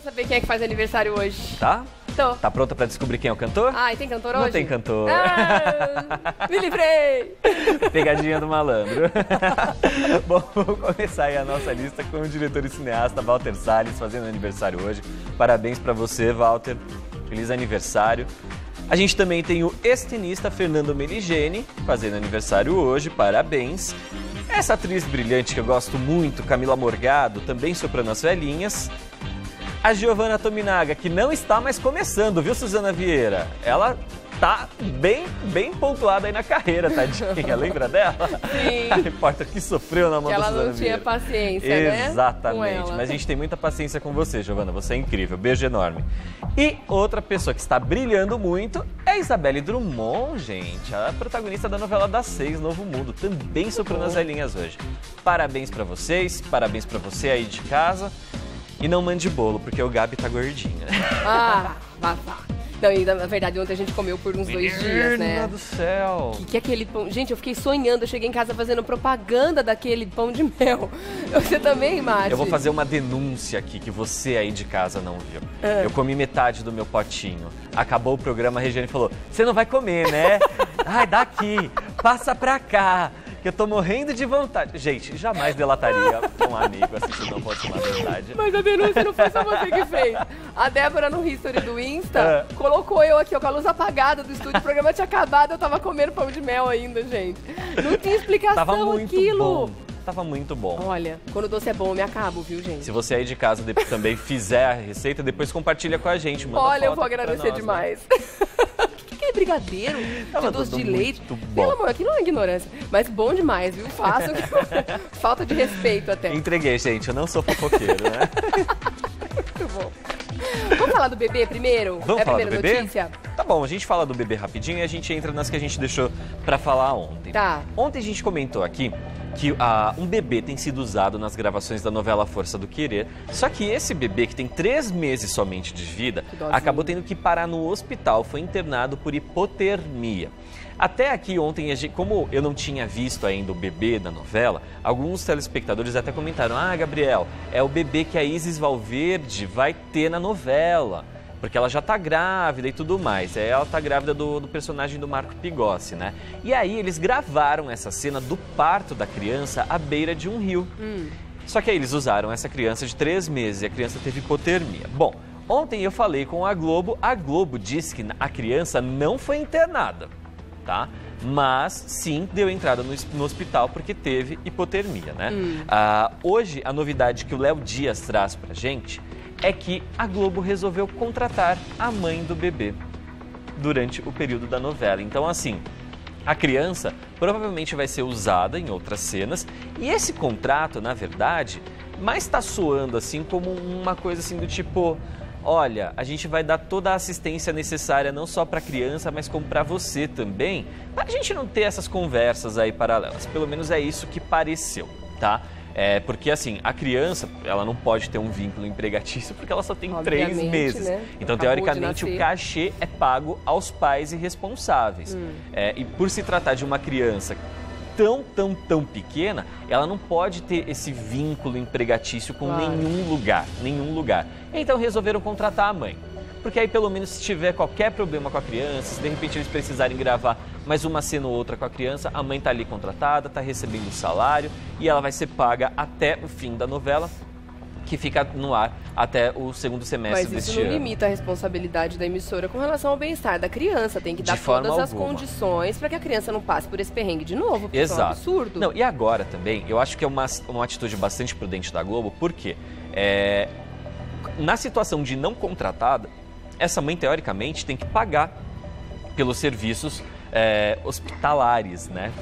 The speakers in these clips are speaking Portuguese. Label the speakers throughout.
Speaker 1: pra saber quem é que faz aniversário hoje.
Speaker 2: Tá?
Speaker 1: Tô.
Speaker 2: Tá pronta pra descobrir quem é o cantor?
Speaker 1: Ai, tem cantor hoje?
Speaker 2: Não tem cantor.
Speaker 1: Me livrei!
Speaker 2: Pegadinha do malandro. Bom, vamos começar aí a nossa lista com o diretor e cineasta Walter Salles, fazendo aniversário hoje. Parabéns pra você, Walter. Feliz aniversário. A gente também tem o ex-tenista Fernando Meligeni, fazendo aniversário hoje. Parabéns. Essa atriz brilhante que eu gosto muito, Camila Morgado, também soprando as velhinhas. A Giovanna Tominaga, que não está mais começando, viu, Suzana Vieira? Ela tá bem pontuada aí na carreira, tadinha. Lembra dela?
Speaker 1: Sim.
Speaker 2: A repórter que sofreu na mão da Suzana Vieira.
Speaker 1: Ela não tinha paciência, né?
Speaker 2: Exatamente. Mas a gente tem muita paciência com você, Giovanna. Você é incrível. Beijo enorme. E outra pessoa que está brilhando muito é a Isabelle Drummond, gente. A protagonista da novela das 6, Novo Mundo. Também soprando as velhinhas hoje. Parabéns pra vocês. Parabéns pra você aí de casa. E não mande bolo, porque o Gabi tá gordinho.
Speaker 1: Ah, vá. Não, e na verdade ontem a gente comeu por uns 2 dias, né?
Speaker 2: Menina do céu!
Speaker 1: Que é aquele pão... Gente, eu fiquei sonhando, eu cheguei em casa fazendo propaganda daquele pão de mel. Você também, Márcio?
Speaker 2: Eu vou fazer uma denúncia aqui que você aí de casa não viu. Eu comi metade do meu potinho. Acabou o programa, a Regiane falou, você não vai comer, né? Ai, dá aqui, passa pra cá. Que eu tô morrendo de vontade. Gente, jamais delataria um amigo assim que não fosse uma verdade.
Speaker 1: Mas a denúncia não foi só você que fez. A Débora no history do Insta colocou eu aqui ó, com a luz apagada do estúdio. O programa tinha acabado, eu tava comendo pão de mel ainda, gente. Não tinha explicação
Speaker 2: Tava muito
Speaker 1: aquilo.
Speaker 2: bom. Tava muito bom.
Speaker 1: Olha, quando o doce é bom, eu me acabo, viu, gente?
Speaker 2: Se você aí de casa também fizer a receita, depois compartilha com a gente. Manda
Speaker 1: Olha, eu
Speaker 2: foto
Speaker 1: vou agradecer
Speaker 2: nós,
Speaker 1: demais. O que é brigadeiro?
Speaker 2: Tava
Speaker 1: De doce de
Speaker 2: tudo
Speaker 1: leite?
Speaker 2: muito bom.
Speaker 1: Pelo amor, aqui não é ignorância. Mas bom demais, viu? Faço. Falta de respeito até.
Speaker 2: Entreguei, gente. Eu não sou fofoqueiro, né?
Speaker 1: Muito bom. Vamos falar do bebê primeiro?
Speaker 2: Vamos falar
Speaker 1: a primeira
Speaker 2: do bebê?
Speaker 1: notícia?
Speaker 2: Tá bom, a gente fala do bebê rapidinho e a gente entra nas que a gente deixou pra falar ontem.
Speaker 1: Tá.
Speaker 2: Ontem a gente comentou aqui que um bebê tem sido usado nas gravações da novela Força do Querer, só que esse bebê, que tem 3 meses somente de vida, acabou tendo que parar no hospital, foi internado por hipotermia. Até aqui ontem, como eu não tinha visto ainda o bebê da novela, alguns telespectadores até comentaram, Gabriel, é o bebê que a Isis Valverde vai ter na novela. Porque ela já tá grávida e tudo mais. Ela tá grávida do personagem do Marco Pigossi, né? E aí eles gravaram essa cena do parto da criança à beira de um rio. Só que aí eles usaram essa criança de 3 meses e a criança teve hipotermia. Bom, ontem eu falei com a Globo disse que a criança não foi internada, tá? Mas sim deu entrada no hospital porque teve hipotermia, né? Hoje a novidade que o Léo Dias traz pra gente é que a Globo resolveu contratar a mãe do bebê durante o período da novela. Então, assim, a criança provavelmente vai ser usada em outras cenas e esse contrato, na verdade, mais está soando assim como uma coisa assim do tipo, olha, a gente vai dar toda a assistência necessária não só para a criança, mas como para você também, para a gente não ter essas conversas aí paralelas. Pelo menos é isso que pareceu, tá? Porque assim, a criança, ela não pode ter um vínculo empregatício porque ela só tem 3 meses. Né? Então, teoricamente, o cachê é pago aos pais irresponsáveis. E por se tratar de uma criança tão pequena, ela não pode ter esse vínculo empregatício com nenhum lugar. Então, resolveram contratar a mãe. Porque aí, pelo menos, se tiver qualquer problema com a criança, se de repente eles precisarem gravar mais uma cena ou outra com a criança, a mãe tá ali contratada, tá recebendo o salário e ela vai ser paga até o fim da novela, que fica no ar até o segundo semestre deste ano. Mas isso
Speaker 1: não limita a responsabilidade da emissora com relação ao bem-estar da criança. Tem que dar todas as condições para que a criança não passe por esse perrengue de novo, porque isso é um absurdo.
Speaker 2: Não, e agora também, eu acho que é uma atitude bastante prudente da Globo, porque na situação de não contratada, essa mãe, teoricamente, tem que pagar pelos serviços hospitalares, né?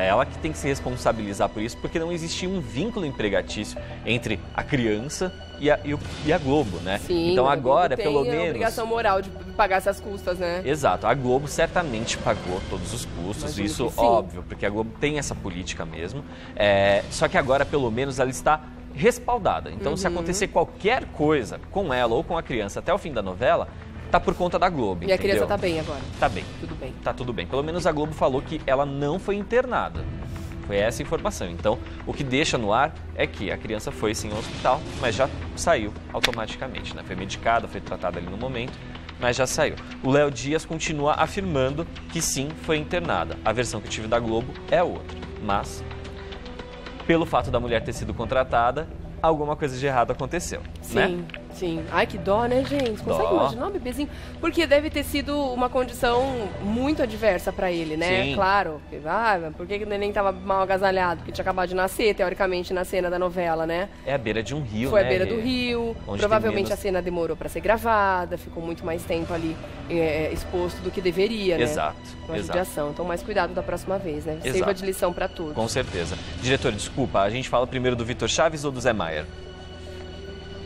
Speaker 2: Ela que tem que se responsabilizar por isso, porque não existia um vínculo empregatício entre a criança e a Globo, né?
Speaker 1: Sim,
Speaker 2: então agora,
Speaker 1: tem
Speaker 2: pelo menos...
Speaker 1: a obrigação moral de pagar essas custas, né?
Speaker 2: Exato. A Globo certamente pagou todos os custos, isso óbvio, porque a Globo tem essa política mesmo. Só que agora, pelo menos, ela está respaldada. Então, se acontecer qualquer coisa com ela ou com a criança até o fim da novela, tá por conta da Globo,
Speaker 1: E a criança tá bem agora?
Speaker 2: Tá bem.
Speaker 1: Tudo bem.
Speaker 2: Tá tudo bem. Pelo menos a Globo falou que ela não foi internada. Foi essa a informação. Então, o que deixa no ar é que a criança foi sim ao hospital, mas já saiu automaticamente, né? Foi medicada, foi tratada ali no momento, mas já saiu. O Léo Dias continua afirmando que sim, foi internada. A versão que eu tive da Globo é outra, mas pelo fato da mulher ter sido contratada, alguma coisa de errado aconteceu, né?
Speaker 1: Sim, sim. Ai, que dó, né, gente? Consegue
Speaker 2: Dó.
Speaker 1: imaginar um bebezinho? Porque deve ter sido uma condição muito adversa pra ele, né?
Speaker 2: Sim.
Speaker 1: Claro. Por que o neném tava mal agasalhado? Porque tinha acabado de nascer, teoricamente, na cena da novela, né?
Speaker 2: É à beira de um rio,
Speaker 1: Foi
Speaker 2: né?
Speaker 1: à beira do rio.
Speaker 2: Onde
Speaker 1: Provavelmente
Speaker 2: tem
Speaker 1: a cena demorou pra ser gravada, ficou muito mais tempo ali exposto do que deveria, né?
Speaker 2: Exato,
Speaker 1: Uma
Speaker 2: exato.
Speaker 1: judiação. Então, mais cuidado da próxima vez, né?
Speaker 2: Exato.
Speaker 1: Sirva de lição pra todos.
Speaker 2: Com certeza. Diretor, desculpa, a gente fala primeiro do Vitor Chaves ou do Zé Maier?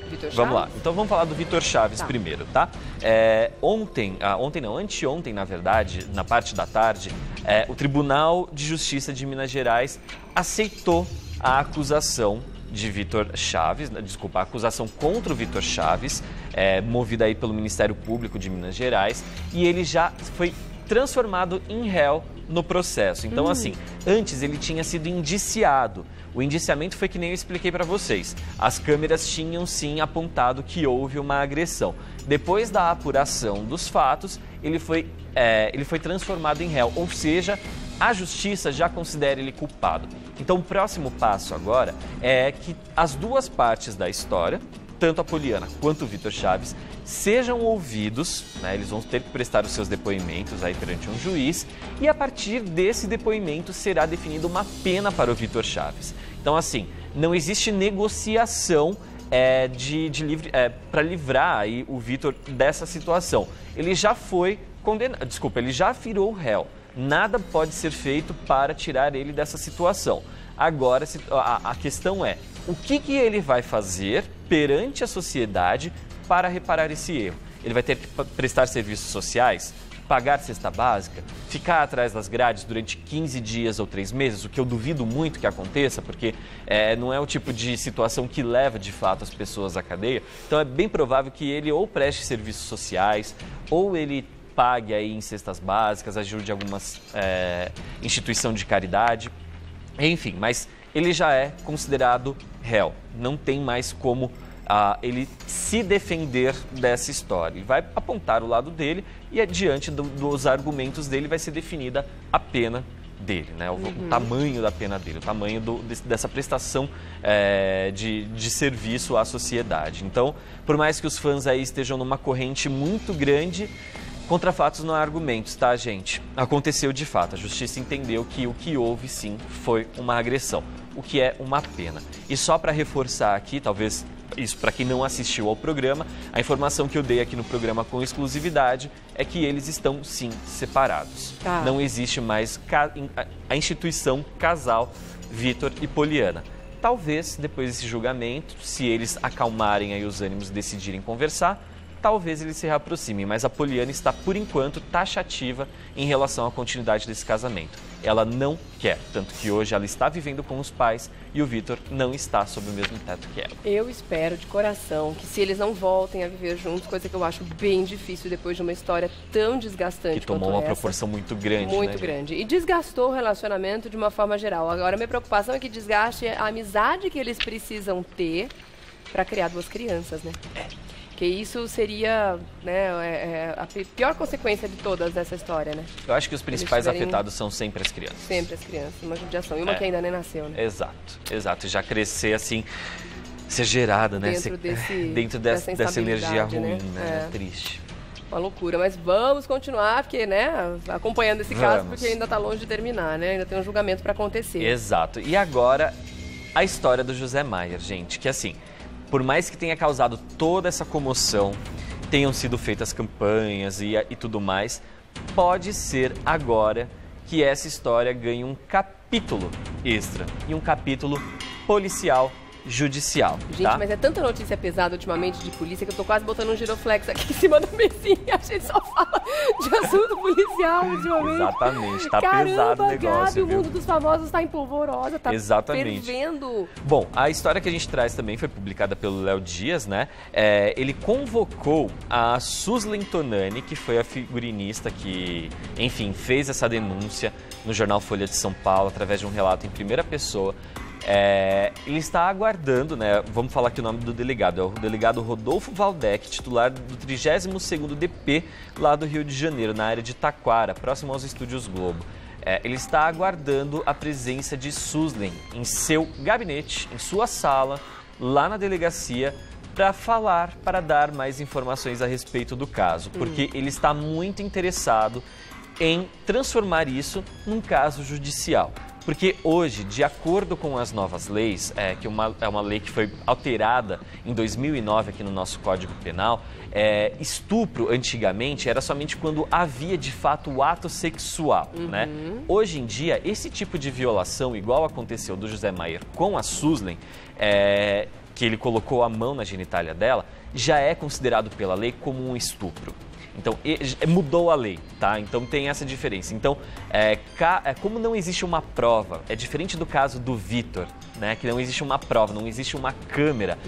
Speaker 1: Vitor
Speaker 2: Vamos lá,
Speaker 1: Chaves?
Speaker 2: então vamos falar do Vitor Chaves
Speaker 1: Tá.
Speaker 2: primeiro, tá? Anteontem, na verdade, na parte da tarde, o Tribunal de Justiça de Minas Gerais aceitou a acusação de Vitor Chaves, a acusação contra o Vitor Chaves, movida aí pelo Ministério Público de Minas Gerais, e ele já foi transformado em réu no processo. Então, assim, antes ele tinha sido indiciado. O indiciamento foi que nem eu expliquei para vocês. As câmeras tinham sim apontado que houve uma agressão. Depois da apuração dos fatos, ele foi transformado em réu, ou seja, a justiça já considera ele culpado. Então, o próximo passo agora é que as duas partes da história, tanto a Poliana quanto o Vitor Chaves, sejam ouvidos, né? Eles vão ter que prestar os seus depoimentos aí perante um juiz, e a partir desse depoimento será definida uma pena para o Vitor Chaves. Então, assim, não existe negociação para livrar aí o Vitor dessa situação. Ele já foi condenado, ele já virou réu. Nada pode ser feito para tirar ele dessa situação. Agora, a questão é, o que ele vai fazer perante a sociedade para reparar esse erro? Ele vai ter que prestar serviços sociais, pagar cesta básica, ficar atrás das grades durante 15 dias ou 3 meses, o que eu duvido muito que aconteça, porque não é o tipo de situação que leva de fato as pessoas à cadeia. Então é bem provável que ele ou preste serviços sociais, ou ele pague aí em cestas básicas, ajude alguma instituição de caridade, enfim, mas ele já é considerado réu, não tem mais como ele se defender dessa história. Ele vai apontar o lado dele e diante dos argumentos dele vai ser definida a pena dele, né? O tamanho da pena dele, o tamanho dessa prestação de serviço à sociedade. Então, por mais que os fãs aí estejam numa corrente muito grande, contra fatos não há argumentos, tá, gente? Aconteceu de fato, a justiça entendeu que o que houve, sim, foi uma agressão, o que é uma pena. E só para reforçar aqui, talvez isso para quem não assistiu ao programa, a informação que eu dei aqui no programa com exclusividade é que eles estão, sim, separados.
Speaker 1: Tá.
Speaker 2: Não existe mais a instituição casal Vitor e Poliana. Talvez, depois desse julgamento, se eles acalmarem aí os ânimos e decidirem conversar, talvez eles se reaproximem, mas a Poliana está, por enquanto, taxativa em relação à continuidade desse casamento. Ela não quer, tanto que hoje ela está vivendo com os pais e o Vitor não está sob o mesmo teto que ela.
Speaker 1: Eu espero de coração que se eles não voltem a viver juntos, coisa que eu acho bem difícil depois de uma história tão desgastante
Speaker 2: Que tomou
Speaker 1: quanto
Speaker 2: uma
Speaker 1: essa.
Speaker 2: proporção muito grande,
Speaker 1: Muito
Speaker 2: né,
Speaker 1: grande. E desgastou o relacionamento de uma forma geral. Agora, minha preocupação é que desgaste a amizade que eles precisam ter para criar 2 crianças, né? Que isso seria, né, a pior consequência de todas dessa história, né?
Speaker 2: Eu acho que os principais
Speaker 1: tiverem-
Speaker 2: afetados são sempre as crianças.
Speaker 1: Sempre as crianças, uma judiação. E uma que ainda nem nasceu, né?
Speaker 2: Exato. Já crescer assim, ser gerada, né?
Speaker 1: Dentro
Speaker 2: dessa energia
Speaker 1: instabilidade,
Speaker 2: ruim,
Speaker 1: né?
Speaker 2: né? Triste.
Speaker 1: Uma loucura, mas vamos continuar, porque, né, acompanhando esse caso,
Speaker 2: Vamos.
Speaker 1: porque ainda está longe de terminar, né? Ainda tem um julgamento para acontecer.
Speaker 2: Exato. E agora, a história do José Maier, gente, que assim, por mais que tenha causado toda essa comoção, tenham sido feitas campanhas e tudo mais, pode ser agora que essa história ganhe um capítulo extra e um capítulo policial judicial.
Speaker 1: Gente,
Speaker 2: tá?
Speaker 1: mas é tanta notícia pesada ultimamente de polícia que eu tô quase botando um giroflex aqui em cima da mesinha. A gente só fala de assunto policial ultimamente.
Speaker 2: Exatamente, tá
Speaker 1: Caramba,
Speaker 2: pesado o negócio,
Speaker 1: Gabi,
Speaker 2: viu?
Speaker 1: o mundo dos famosos tá em polvorosa, tá
Speaker 2: Exatamente.
Speaker 1: fervendo.
Speaker 2: Bom, a história que a gente traz também foi publicada pelo Léo Dias, né? Ele convocou a Suzlen Tonani, que foi a figurinista que, enfim, fez essa denúncia no jornal Folha de São Paulo, através de um relato em primeira pessoa. Ele está aguardando, né? Vamos falar aqui o nome do delegado. É o delegado Rodolfo Valdec, titular do 32º DP, lá do Rio de Janeiro, na área de Taquara, próximo aos Estúdios Globo. Ele está aguardando a presença de Suzlen em seu gabinete, em sua sala, lá na delegacia, para dar mais informações a respeito do caso, porque ele está muito interessado em transformar isso num caso judicial. Porque hoje, de acordo com as novas leis, que é uma lei que foi alterada em 2009 aqui no nosso Código Penal, estupro antigamente era somente quando havia de fato o ato sexual, né? Hoje em dia, esse tipo de violação, igual aconteceu do José Maier com a Suzlen, que ele colocou a mão na genitália dela, já é considerado pela lei como um estupro. Então, mudou a lei, tá? Então, tem essa diferença. Então, como não existe uma prova, é diferente do caso do Vitor, né? Que não existe uma prova, não existe uma câmera.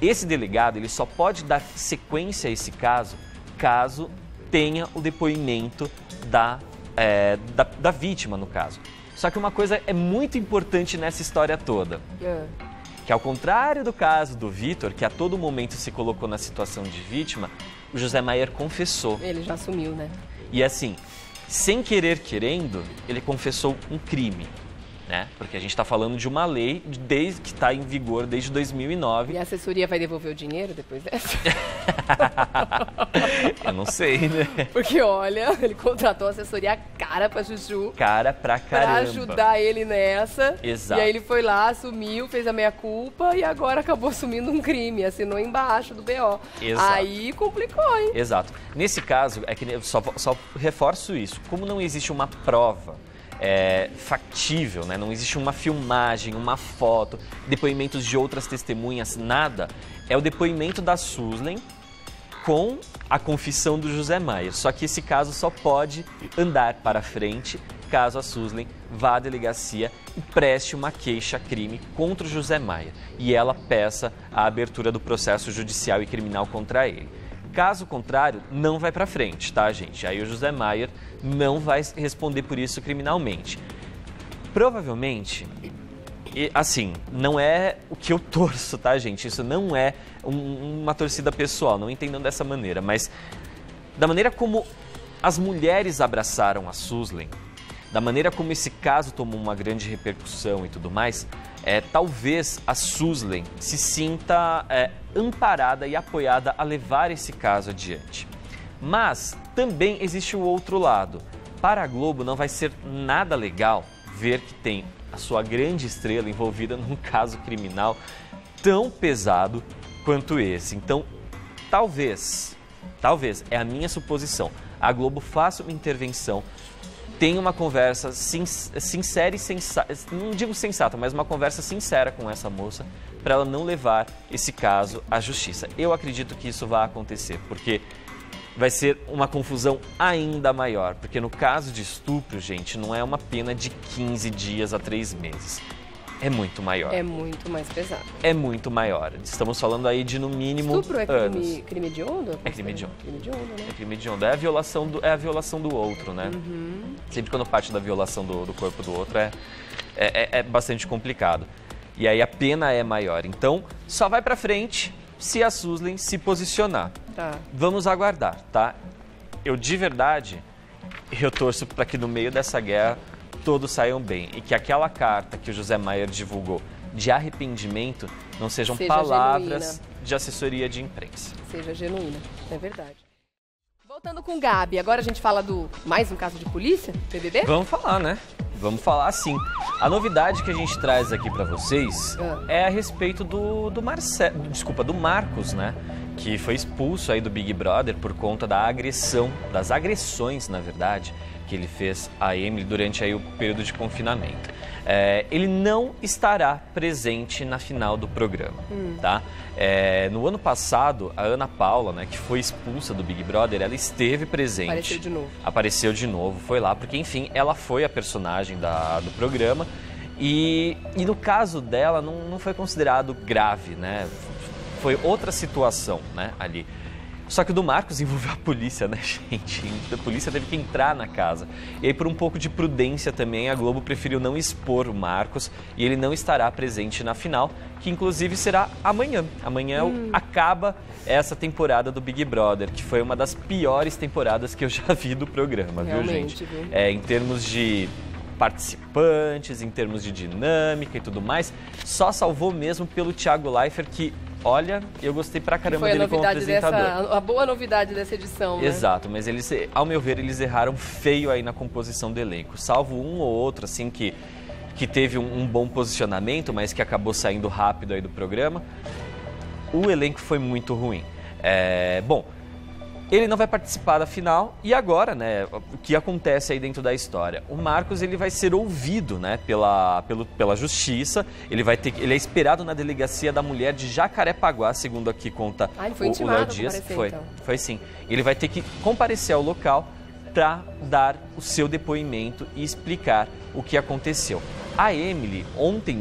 Speaker 2: Esse delegado, ele só pode dar sequência a esse caso, caso tenha o depoimento da vítima, no caso. Só que uma coisa é muito importante nessa história toda. Que ao contrário do caso do Vitor, que a todo momento se colocou na situação de vítima, o José Maier confessou.
Speaker 1: Ele já assumiu, né?
Speaker 2: E assim, sem querer querendo, ele confessou um crime, né? Porque a gente está falando de uma lei que está em vigor desde 2009.
Speaker 1: E a assessoria vai devolver o dinheiro depois dessa?
Speaker 2: Eu não sei, né?
Speaker 1: Porque, olha, ele contratou a assessoria cara pra Chuchu.
Speaker 2: Cara pra caramba.
Speaker 1: Pra ajudar ele nessa.
Speaker 2: Exato.
Speaker 1: E aí ele foi lá, assumiu, fez a meia-culpa e agora acabou assumindo um crime. Assinou embaixo do BO.
Speaker 2: Exato.
Speaker 1: Aí complicou, hein?
Speaker 2: Exato. Nesse caso, é que eu só reforço isso. Como não existe uma prova factível, né? Não existe uma filmagem, uma foto, depoimentos de outras testemunhas, nada. É o depoimento da Suzlen com a confissão do José Maier. Só que esse caso só pode andar para frente caso a Suzlen vá à delegacia e preste uma queixa-crime contra o José Maier e ela peça a abertura do processo judicial e criminal contra ele. Caso contrário, não vai para frente, tá, gente? Aí o José Maier não vai responder por isso criminalmente. Provavelmente, assim, não é o que eu torço, tá, gente? Isso não é uma torcida pessoal, não entendam dessa maneira. Mas da maneira como as mulheres abraçaram a Suzlen, da maneira como esse caso tomou uma grande repercussão e tudo mais, talvez a Suzlen se sinta amparada e apoiada a levar esse caso adiante. Mas também existe o outro lado. Para a Globo não vai ser nada legal ver que tem a sua grande estrela envolvida num caso criminal tão pesado quanto esse. Então, talvez, é a minha suposição, a Globo faça uma intervenção, tenha uma conversa sincera e sensata, não digo sensata, mas uma conversa sincera com essa moça, para ela não levar esse caso à justiça. Eu acredito que isso vai acontecer, porque vai ser uma confusão ainda maior, porque no caso de estupro, gente, não é uma pena de 15 dias a 3 meses. É muito maior.
Speaker 1: É muito mais pesado.
Speaker 2: É muito maior. Estamos falando aí de, no mínimo,
Speaker 1: estupro
Speaker 2: anos.
Speaker 1: Crime hediondo?
Speaker 2: É crime hediondo.
Speaker 1: Crime hediondo, né?
Speaker 2: É crime hediondo. É a violação do outro, né? Sempre quando parte da violação do corpo do outro é bastante complicado. E aí a pena é maior. Então, só vai pra frente se a Suzlen se posicionar.
Speaker 1: Tá.
Speaker 2: Vamos aguardar, tá? Eu, de verdade, eu torço para que no meio dessa guerra todos saiam bem e que aquela carta que o José Maier divulgou de arrependimento não sejam palavras genuína. De assessoria de imprensa.
Speaker 1: Seja genuína, é verdade. Voltando com o Gabi, agora a gente fala do mais um caso de polícia, BBB?
Speaker 2: Vamos falar, né? Vamos falar sim. A novidade que a gente traz aqui para vocês é a respeito do Marcos, né? que foi expulso aí do Big Brother por conta das agressões, na verdade, que ele fez a Emily durante aí o período de confinamento. Ele não estará presente na final do programa, tá? No ano passado, a Ana Paula, né, que foi expulsa do Big Brother, ela esteve presente. Apareceu de novo, foi lá, porque enfim, ela foi a personagem do programa e no caso dela não foi considerado grave, né? Foi outra situação, né, ali. Só que o do Marcos envolveu a polícia, né, gente? A polícia teve que entrar na casa. E aí, por um pouco de prudência também, a Globo preferiu não expor o Marcos e ele não estará presente na final, que inclusive será amanhã. Amanhã acaba essa temporada do Big Brother, que foi uma das piores temporadas que eu já vi do programa,
Speaker 1: realmente,
Speaker 2: viu, gente? Em termos de participantes, em termos de dinâmica e tudo mais, só salvou mesmo pelo Thiago Leifert, que... Olha, eu gostei pra caramba dele como apresentador.
Speaker 1: A boa novidade dessa edição, né?
Speaker 2: Exato, mas eles, ao meu ver, eles erraram feio aí na composição do elenco. Salvo um ou outro, assim, que teve um bom posicionamento, mas que acabou saindo rápido aí do programa. O elenco foi muito ruim. Bom, ele não vai participar da final e agora, né, o que acontece aí dentro da história? O Marcos, ele vai ser ouvido, né, pela justiça, ele é esperado na delegacia da mulher de Jacarepaguá, segundo aqui conta o Léo Dias. Foi sim. Ele vai ter que comparecer ao local para dar o seu depoimento e explicar o que aconteceu. A Emily, ontem,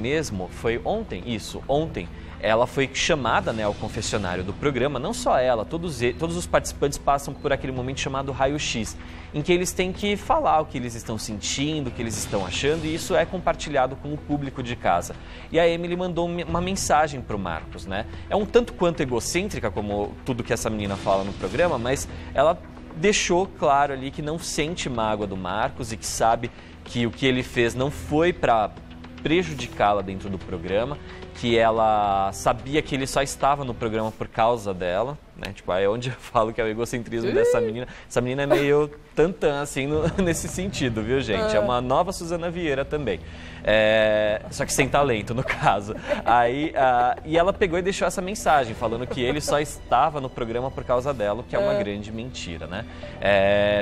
Speaker 2: ela foi chamada, né, ao confessionário do programa. Não só ela, todos os participantes passam por aquele momento chamado raio-x, em que eles têm que falar o que eles estão sentindo, o que eles estão achando, e isso é compartilhado com o público de casa. E a Emily mandou uma mensagem para o Marcos, né? É um tanto quanto egocêntrica, como tudo que essa menina fala no programa, mas ela deixou claro ali que não sente mágoa do Marcos e que sabe que o que ele fez não foi para prejudicá-la dentro do programa, que ela sabia que ele só estava no programa por causa dela, né? Tipo, aí é onde eu falo que é o egocentrismo dessa menina. Essa menina é meio tantã, assim, nesse sentido, viu, gente? É uma nova Suzana Vieira também. Só que sem talento, no caso. E ela pegou e deixou essa mensagem, falando que ele só estava no programa por causa dela, o que é uma grande mentira, né?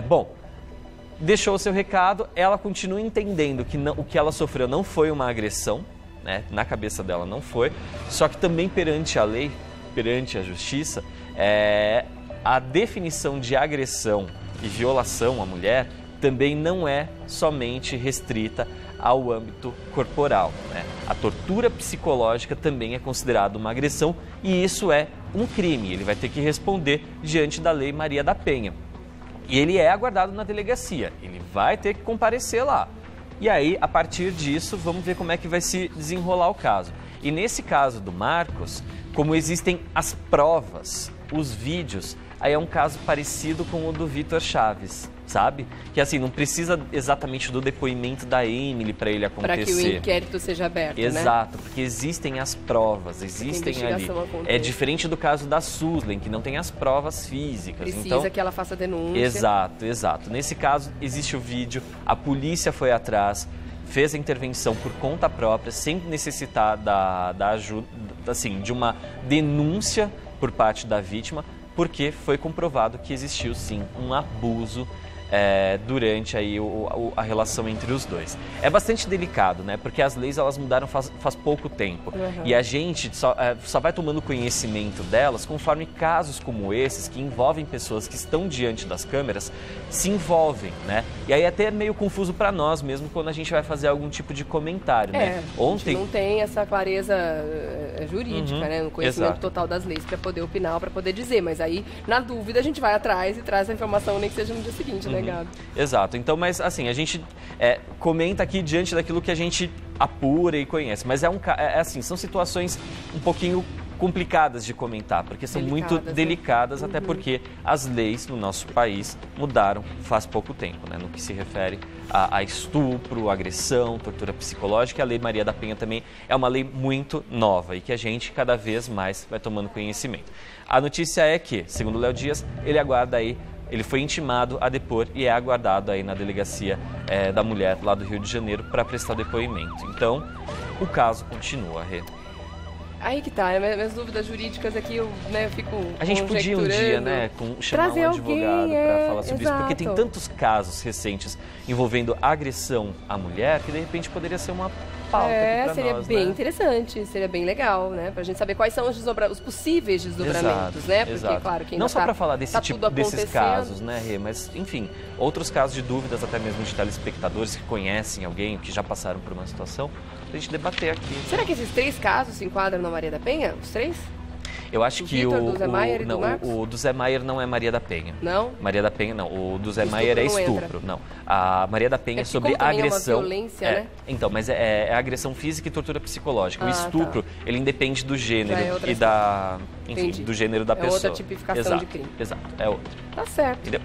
Speaker 2: Bom, deixou o seu recado, ela continua entendendo que o que ela sofreu não foi uma agressão, né? Na cabeça dela não foi, só que também perante a lei, perante a justiça, a definição de agressão e violação à mulher também não é somente restrita ao âmbito corporal, né? A tortura psicológica também é considerada uma agressão e isso é um crime, ele vai ter que responder diante da Lei Maria da Penha. E ele é aguardado na delegacia, ele vai ter que comparecer lá. E aí, a partir disso, vamos ver como é que vai se desenrolar o caso. E nesse caso do Marcos, como existem as provas, os vídeos, aí é um caso parecido com o do Vitor Chaves, sabe? Que assim, não precisa exatamente do depoimento da Emily para ele acontecer. Para
Speaker 1: que o inquérito seja aberto,
Speaker 2: Exato,
Speaker 1: né?
Speaker 2: Porque existem as provas, existem ali. É diferente do caso da Suslem, que não tem as provas físicas.
Speaker 1: Precisa que ela faça a denúncia.
Speaker 2: Exato. Nesse caso, existe o vídeo, a polícia foi atrás, fez a intervenção por conta própria, sem necessitar da ajuda, assim, de uma denúncia por parte da vítima, porque foi comprovado que existiu sim um abuso durante aí a relação entre os dois. É bastante delicado, né? Porque as leis elas mudaram faz pouco tempo. E a gente só vai tomando conhecimento delas conforme casos como esses, que envolvem pessoas que estão diante das câmeras, se envolvem, né? E aí até é meio confuso para nós mesmo quando a gente vai fazer algum tipo de comentário, né?
Speaker 1: Ontem... A gente não tem essa clareza jurídica, né? No conhecimento total das leis para poder opinar, para poder dizer. Mas aí, na dúvida, a gente vai atrás e traz a informação, nem que seja no dia seguinte, né?
Speaker 2: Exato. Então, mas assim, a gente comenta aqui diante daquilo que a gente apura e conhece. Mas assim, são situações um pouquinho complicadas de comentar, porque são muito delicadas, até porque as leis no nosso país mudaram faz pouco tempo, né? No que se refere a estupro, agressão, tortura psicológica. A Lei Maria da Penha também é uma lei muito nova e que a gente cada vez mais vai tomando conhecimento. A notícia é que, segundo o Léo Dias, ele foi intimado a depor e é aguardado aí na delegacia da mulher lá do Rio de Janeiro para prestar depoimento. Então, o caso continua, Rê.
Speaker 1: Aí que tá, minhas dúvidas jurídicas aqui, eu fico
Speaker 2: A gente podia um dia, né, chamar um advogado para falar sobre isso, porque tem tantos casos recentes envolvendo agressão à mulher que de repente poderia ser uma pauta aqui pra
Speaker 1: seria
Speaker 2: nós,
Speaker 1: bem
Speaker 2: né?
Speaker 1: interessante, seria bem legal, né, pra gente saber quais são os possíveis desdobramentos, né, porque claro, quem
Speaker 2: não só para falar desses casos, né, Rê, mas enfim, outros casos de dúvidas até mesmo de telespectadores que conhecem alguém, que já passaram por uma situação, pra gente debater aqui.
Speaker 1: Será que esses 3 casos se enquadram na Maria da Penha? Os 3?
Speaker 2: Eu acho que
Speaker 1: do Zé Maier e do
Speaker 2: não,
Speaker 1: Marcos?
Speaker 2: o do Zé Maier não é Maria da Penha.
Speaker 1: Não?
Speaker 2: Maria da Penha não. O do Zé Maier é estupro. Não. A Maria da Penha é sobre agressão.
Speaker 1: É uma violência, né?
Speaker 2: Então, mas é agressão física e tortura psicológica. O estupro, ele independe do gênero e da, enfim, do gênero da pessoa.
Speaker 1: É outra tipificação de crime.
Speaker 2: Exato, é outra.
Speaker 1: Tá certo.
Speaker 2: Entendeu?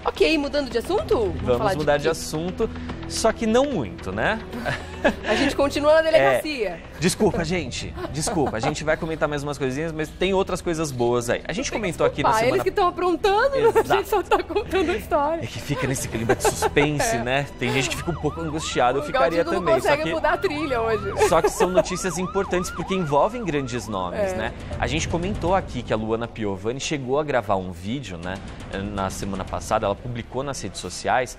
Speaker 1: Ok, mudando de assunto?
Speaker 2: Vamos mudar de assunto, só que não muito, né?
Speaker 1: A gente continua na delegacia.
Speaker 2: Desculpa, gente. Desculpa. A gente vai comentar mais umas coisinhas, mas tem outras coisas boas aí. A gente comentou aqui na semana...
Speaker 1: Eles que estão aprontando,
Speaker 2: Exato.
Speaker 1: A gente só está contando a história.
Speaker 2: É que fica nesse clima de suspense, né? Tem gente que fica um pouco angustiada, eu ficaria também.
Speaker 1: Não consegue mudar a trilha hoje.
Speaker 2: Só que são notícias importantes porque envolvem grandes nomes, né? A gente comentou aqui que a Luana Piovani chegou a gravar um vídeo, né? Na semana passada, ela publicou nas redes sociais,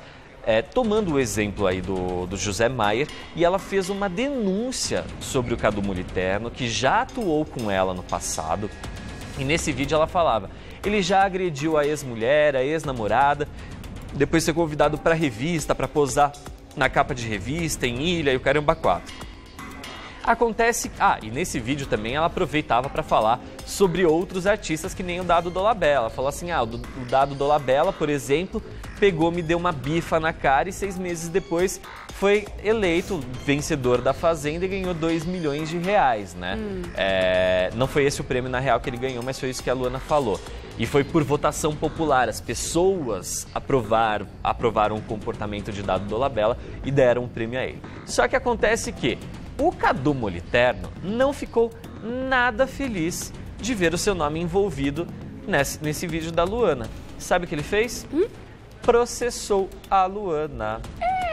Speaker 2: tomando o exemplo aí do José Maier, e ela fez uma denúncia sobre o Cadu Moliterno, que já atuou com ela no passado. E nesse vídeo ela falava, ele já agrediu a ex-mulher, a ex-namorada, depois de ser convidado para revista, para posar na capa de revista, em Ilha e o Caramba 4. Acontece... e nesse vídeo também ela aproveitava para falar sobre outros artistas que nem o Dado Dolabella. Ela falou assim, o Dado Dolabella, por exemplo, me deu uma bifa na cara e 6 meses depois foi eleito vencedor da Fazenda e ganhou 2 milhões de reais, né? Não foi esse o prêmio na real que ele ganhou, mas foi isso que a Luana falou. E foi por votação popular, as pessoas aprovaram o comportamento de Dado Dolabella e deram um prêmio a ele. Só que acontece que o Cadu Moliterno não ficou nada feliz de ver o seu nome envolvido nesse vídeo da Luana. Sabe o que ele fez? Processou a Luana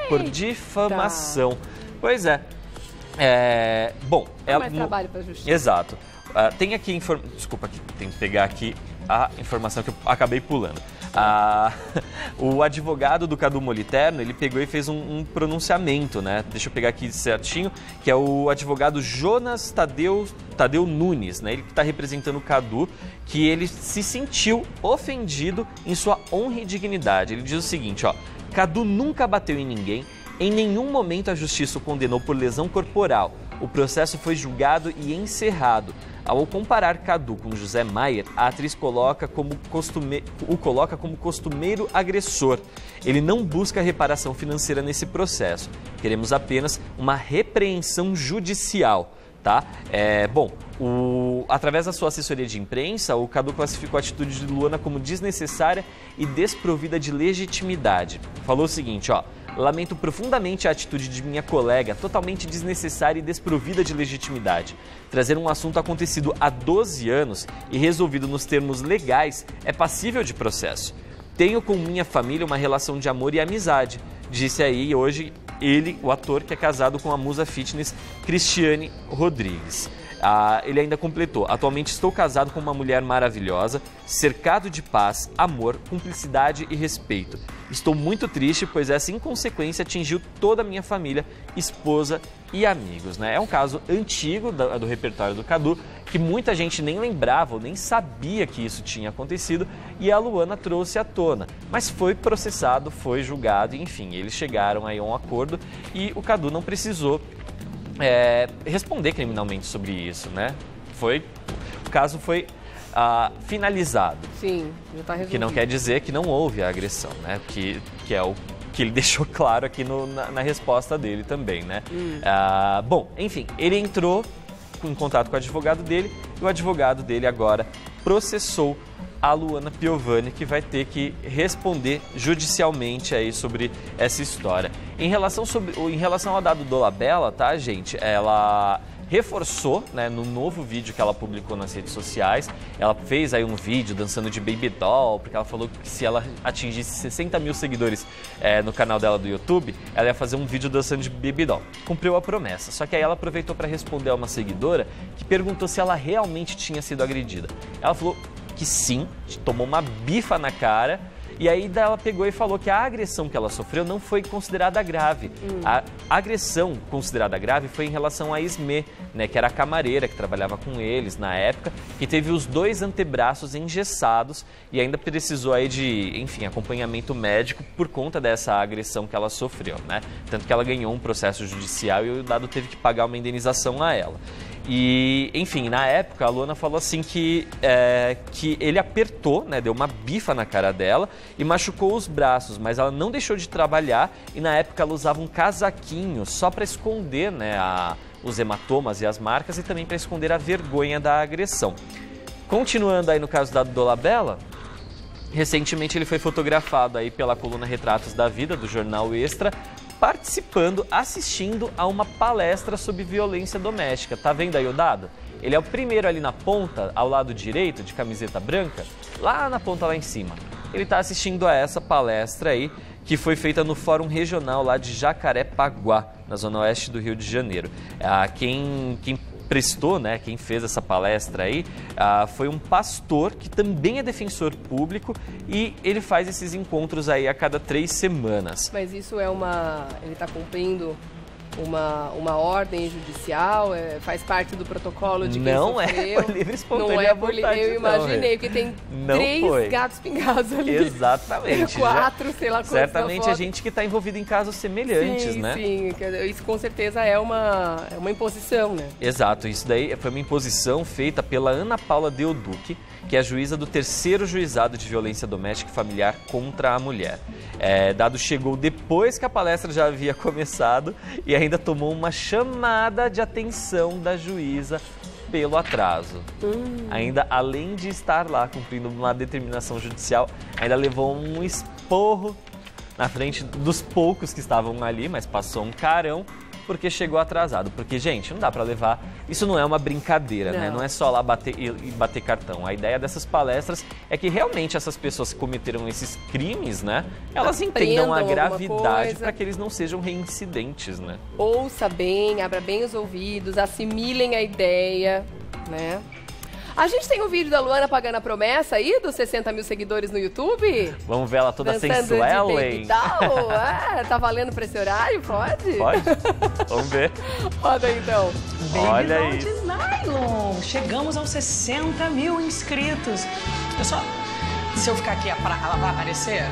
Speaker 2: por difamação. Pois é. Bom,
Speaker 1: mais trabalho para a justiça.
Speaker 2: Exato. Tem aqui desculpa, tem que pegar aqui a informação que eu acabei pulando. O advogado do Cadu Moliterno, ele pegou e fez um pronunciamento, né? Deixa eu pegar aqui certinho, que é o advogado Jonas Tadeu Nunes, né? Ele que está representando o Cadu, que ele se sentiu ofendido em sua honra e dignidade. Ele diz o seguinte, Cadu nunca bateu em ninguém, em nenhum momento a justiça o condenou por lesão corporal. O processo foi julgado e encerrado. Ao comparar Cadu com José Maier, a atriz o coloca como costumeiro agressor. Ele não busca reparação financeira nesse processo. Queremos apenas uma repreensão judicial. Tá? Através da sua assessoria de imprensa, o Cadu classificou a atitude de Luana como desnecessária e desprovida de legitimidade. Falou o seguinte, lamento profundamente a atitude de minha colega, totalmente desnecessária e desprovida de legitimidade. Trazer um assunto acontecido há 12 anos e resolvido nos termos legais é passível de processo. Tenho com minha família uma relação de amor e amizade, disse aí hoje ele, o ator que é casado com a musa fitness Cristiane Rodrigues. Ele ainda completou, atualmente estou casado com uma mulher maravilhosa, cercado de paz, amor, cumplicidade e respeito. Estou muito triste, pois essa inconsequência atingiu toda a minha família, esposa e amigos, né? É um caso antigo do repertório do Cadu, que muita gente nem lembrava ou nem sabia que isso tinha acontecido, e a Luana trouxe à tona. Mas foi processado, foi julgado, enfim, eles chegaram aí a um acordo e o Cadu não precisou responder criminalmente sobre isso, né? O caso foi finalizado.
Speaker 1: Sim, já está resolvido.
Speaker 2: Que não quer dizer que não houve a agressão, né? Que é o que ele deixou claro aqui na resposta dele também, né? Bom, enfim, ele entrou em contato com o advogado dele e o advogado dele agora processou a Luana Piovani, que vai ter que responder judicialmente aí sobre essa história. Em relação ao Dado Dolabella, tá, gente? Ela reforçou, né, no novo vídeo que ela publicou nas redes sociais. Ela fez aí um vídeo dançando de Baby Doll, porque ela falou que se ela atingisse 60 mil seguidores no canal dela do YouTube, ela ia fazer um vídeo dançando de Baby Doll. Cumpriu a promessa, só que aí ela aproveitou para responder a uma seguidora que perguntou se ela realmente tinha sido agredida. Ela falou que sim, tomou uma bifa na cara. E aí ela pegou e falou que a agressão que ela sofreu não foi considerada grave. A agressão considerada grave foi em relação a Esmê, né, que era a camareira que trabalhava com eles na época, que teve os 2 antebraços engessados e ainda precisou aí de, enfim, acompanhamento médico por conta dessa agressão que ela sofreu, né? Tanto que ela ganhou um processo judicial e o Dado teve que pagar uma indenização a ela. E, enfim, na época a Luana falou assim que ele apertou, né, deu uma bifa na cara dela e machucou os braços, mas ela não deixou de trabalhar e na época ela usava um casaquinho só para esconder, né, os hematomas e as marcas e também para esconder a vergonha da agressão. Continuando aí no caso da Dolabella, recentemente ele foi fotografado aí pela coluna Retratos da Vida do jornal Extra, participando, assistindo a uma palestra sobre violência doméstica. Tá vendo aí o Dado? Ele é o primeiro ali na ponta, ao lado direito, de camiseta branca, lá na ponta lá em cima. Ele está assistindo a essa palestra aí, que foi feita no Fórum Regional lá de Jacarepaguá, na zona oeste do Rio de Janeiro. Quem prestou, né, quem fez essa palestra aí, foi um pastor que também é defensor público e ele faz esses encontros aí a cada 3 semanas.
Speaker 1: Mas isso é ele está cumprindo uma ordem judicial, faz parte do protocolo de quem
Speaker 2: não
Speaker 1: sofreu.
Speaker 2: É livre espontânea vontade,
Speaker 1: eu imaginei, porque tem 3 gatos pingados ali.
Speaker 2: Exatamente.
Speaker 1: 4, sei lá quantos.
Speaker 2: Certamente a gente que está envolvido em casos semelhantes, né?
Speaker 1: Sim, isso com certeza é uma imposição, né?
Speaker 2: Exato, isso daí foi uma imposição feita pela Ana Paula Deoduque, que é a juíza do 3º Juizado de Violência Doméstica e Familiar contra a Mulher. Dado chegou depois que a palestra já havia começado e ainda tomou uma chamada de atenção da juíza pelo atraso. Ainda, além de estar lá cumprindo uma determinação judicial, ainda levou um esporro na frente dos poucos que estavam ali, mas passou um carão porque chegou atrasado. Porque, gente, não dá pra levar... Isso não é uma brincadeira, né? Não é só lá bater cartão. A ideia dessas palestras é que realmente essas pessoas que cometeram esses crimes, né? Elas entendam a gravidade para que eles não sejam reincidentes, né?
Speaker 1: Ouça bem, abra bem os ouvidos, assimilem a ideia, né? A gente tem um vídeo da Luana pagando a promessa aí, dos 60 mil seguidores no YouTube.
Speaker 2: Vamos ver ela toda sensual, hein?
Speaker 1: Tá valendo pra esse horário? Pode?
Speaker 2: Pode. Vamos ver.
Speaker 1: Roda aí, então.
Speaker 2: Olha
Speaker 3: Baby Doll de Nylon. Chegamos aos 60 mil inscritos. Se eu ficar aqui, ela vai aparecer?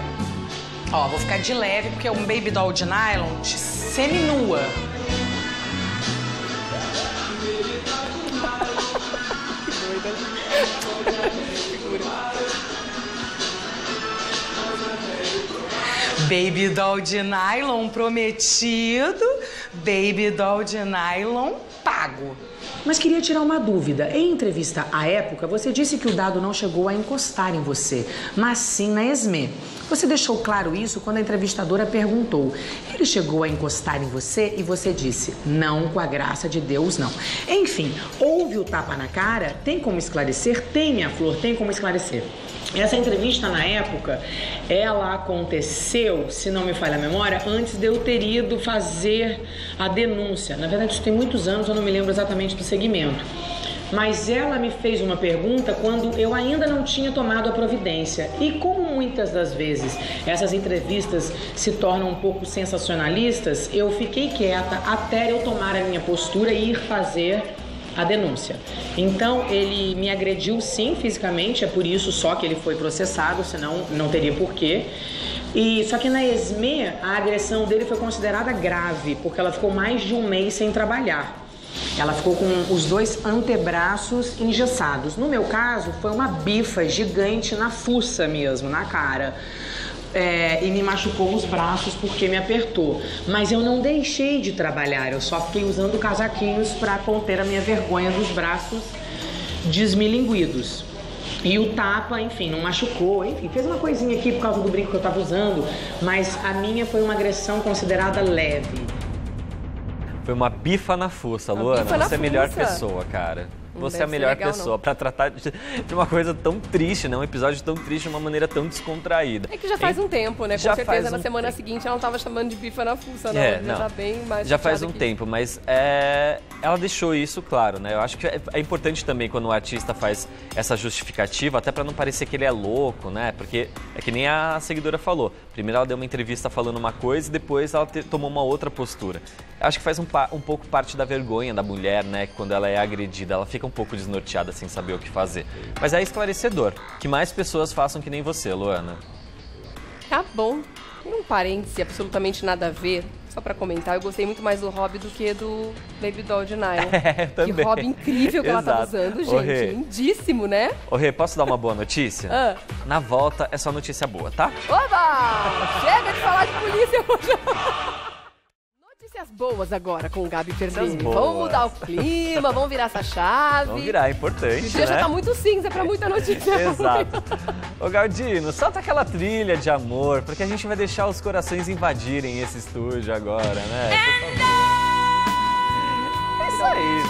Speaker 3: Ó, vou ficar de leve, porque é um Baby Doll de Nylon seminua. Baby Doll de Nylon prometido, Baby Doll de Nylon pago.
Speaker 4: Mas queria tirar uma dúvida. Em entrevista à época, você disse que o Dado não chegou a encostar em você, mas sim na Esmê. Você deixou claro isso quando a entrevistadora perguntou. Ele chegou a encostar em você e você disse, não, com a graça de Deus, não. Enfim, houve o tapa na cara? Tem como esclarecer? Tem, minha flor, tem como esclarecer. Essa entrevista, na época, ela aconteceu, se não me falha a memória, antes de eu ter ido fazer a denúncia. Na verdade, isso tem muitos anos, eu não me lembro exatamente do segmento. Mas ela me fez uma pergunta quando eu ainda não tinha tomado a providência. E como muitas das vezes essas entrevistas se tornam um pouco sensacionalistas, eu fiquei quieta até eu tomar a minha postura e ir fazer a denúncia. Então, ele me agrediu sim fisicamente, é por isso só que ele foi processado, senão não teria porquê. Só que na Esmê, a agressão dele foi considerada grave, porque ela ficou mais de um mês sem trabalhar. Ela ficou com os 2 antebraços engessados. No meu caso, foi uma bifa gigante na fuça mesmo, na cara. E me machucou os braços porque me apertou. Mas eu não deixei de trabalhar, eu só fiquei usando casaquinhos para conter a minha vergonha dos braços desmilinguidos. E o tapa, enfim, não machucou, enfim, fez uma coisinha aqui por causa do brinco que eu tava usando, mas a minha foi uma agressão considerada leve.
Speaker 2: Foi uma bifa na fuça, Luana. Você é a melhor pessoa, cara. Você é a melhor pessoa pra tratar de uma coisa tão triste, né? Um episódio tão triste de uma maneira tão descontraída.
Speaker 1: É que já faz um tempo, né? Com certeza na semana seguinte ela não tava chamando de bifa na fuça, não.
Speaker 2: Não.
Speaker 1: Já bem mais
Speaker 2: já faz um tempo, mas ela deixou isso claro, né? Eu acho que é importante também quando o artista faz essa justificativa, até pra não parecer que ele é louco, né? Porque é que nem a seguidora falou. Primeiro ela deu uma entrevista falando uma coisa e depois ela tomou uma outra postura. Eu acho que faz um pouco parte da vergonha da mulher, né? Quando ela é agredida, ela fica um pouco desnorteada sem saber o que fazer. Mas é esclarecedor. Que mais pessoas façam que nem você, Luana.
Speaker 1: Tá bom. Tem um parêntese absolutamente nada a ver. Só pra comentar, eu gostei muito mais do hobby do que do Baby Doll de Nylon.
Speaker 2: Também.
Speaker 1: Que hobby incrível que ela tá usando, gente. Lindíssimo, né?
Speaker 2: Ô Rê, posso dar uma boa notícia? Na volta é só notícia boa, tá?
Speaker 1: Oba! Chega de falar de polícia hoje. Notícias boas agora com o Gabi Perlini. Vamos mudar o clima, vamos virar essa chave.
Speaker 2: Vamos virar, é importante,
Speaker 1: o dia já tá muito cinza pra muita notícia.
Speaker 2: Exato. Ô Galdino, solta aquela trilha de amor, porque a gente vai deixar os corações invadirem esse estúdio agora, né? É isso aí,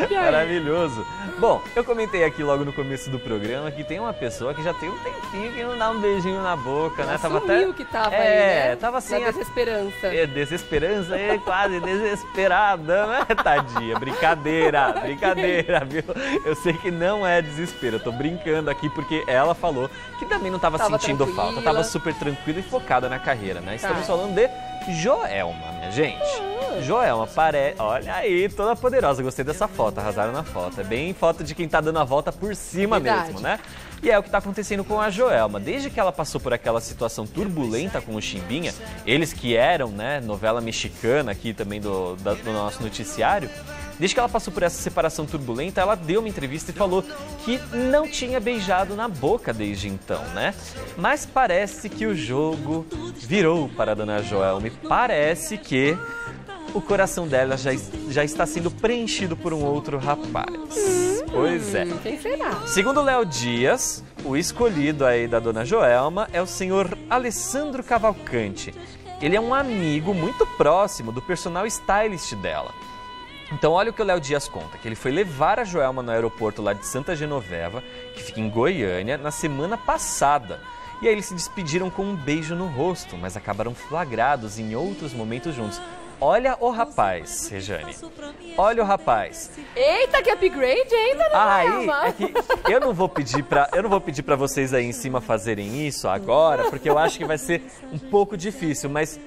Speaker 2: né? Maravilhoso. Bom, eu comentei aqui logo no começo do programa que tem uma pessoa que já tem um tempinho que não dá um beijinho na boca, né?
Speaker 1: Tava até que tava aí, né?
Speaker 2: Tava assim,
Speaker 1: desesperança.
Speaker 2: Desesperança e quase desesperada, né, tadinha? Brincadeira, viu? Eu sei que não é desespero, eu tô brincando aqui porque ela falou que também não tava sentindo falta, tava super tranquila e focada na carreira, né? Estamos falando de Joelma, minha gente. Joelma, olha aí, toda poderosa. Gostei dessa foto, arrasaram na foto. É bem foto de quem tá dando a volta por cima mesmo, né? E é o que tá acontecendo com a Joelma. Desde que ela passou por aquela situação turbulenta com o Chimbinha, eles que eram, né, novela mexicana aqui também do nosso noticiário, desde que ela passou por essa separação turbulenta, ela deu uma entrevista e falou que não tinha beijado na boca desde então, né? Mas parece que o jogo virou para a dona Joelma e parece que o coração dela já está sendo preenchido por um outro rapaz. Pois é.
Speaker 1: Quem será?
Speaker 2: Segundo Léo Dias, o escolhido aí da dona Joelma é o senhor Alessandro Cavalcante. Ele é um amigo muito próximo do personal stylist dela. Então olha o que o Léo Dias conta, que ele foi levar a Joelma no aeroporto lá de Santa Genoveva, que fica em Goiânia, na semana passada. E aí eles se despediram com um beijo no rosto, mas acabaram flagrados em outros momentos juntos. Olha o rapaz, Rejane. Olha o rapaz.
Speaker 1: Eita, que upgrade ainda, não
Speaker 2: é que eu não vou pedir para vocês aí em cima fazerem isso agora, porque eu acho que vai ser um pouco difícil, mas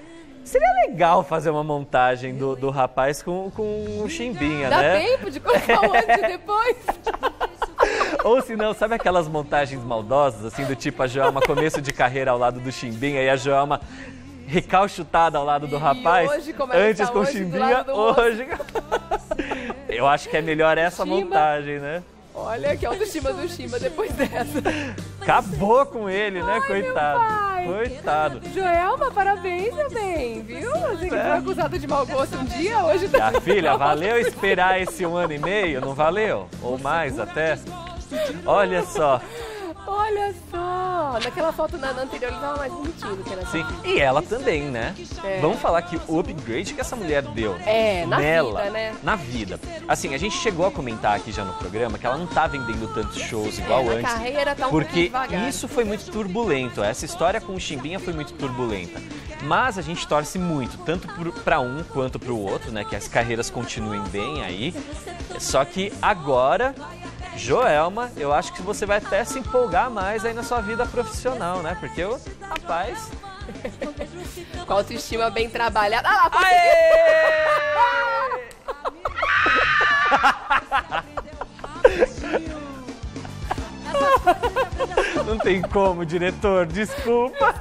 Speaker 2: seria legal fazer uma montagem do rapaz com o Chimbinha, né?
Speaker 1: Dá tempo de colocar o antes e depois?
Speaker 2: Ou se não, sabe aquelas montagens maldosas, assim, do tipo a Joelma começo de carreira ao lado do Chimbinha e a Joelma recalchutada ao lado do rapaz,
Speaker 1: hoje,
Speaker 2: antes com o Chimbinha, hoje... Eu acho que é melhor essa montagem, né?
Speaker 1: Olha que autoestima do Chimba depois dessa.
Speaker 2: Acabou com ele, né? Coitado. Coitado.
Speaker 1: Joelma, parabéns, meu bem, viu? Você que foi acusada de mau gosto um dia, hoje tá...
Speaker 2: Minha filha, valeu esperar esse 1 ano e meio? Não valeu? Ou mais até? Olha só.
Speaker 1: Olha só, naquela foto na anterior ele tava mais bonitinho do que nessa.
Speaker 2: Sim, e ela também, né? Vamos falar que o upgrade que essa mulher deu
Speaker 1: nela, vida, né?
Speaker 2: Na vida. Assim, a gente chegou a comentar aqui já no programa que ela não tá vendendo tantos shows igual antes.
Speaker 1: A carreira tá
Speaker 2: porque
Speaker 1: devagar.
Speaker 2: Isso foi muito turbulento, essa história com o Chimbinha foi muito turbulenta. Mas a gente torce muito, tanto para um quanto para o outro, né? Que as carreiras continuem bem aí. Só que agora... Joelma, eu acho que você vai até se empolgar mais aí na sua vida profissional, né? Porque o rapaz...
Speaker 1: Com a autoestima bem trabalhada. Ah lá,
Speaker 2: Não tem como, diretor, desculpa.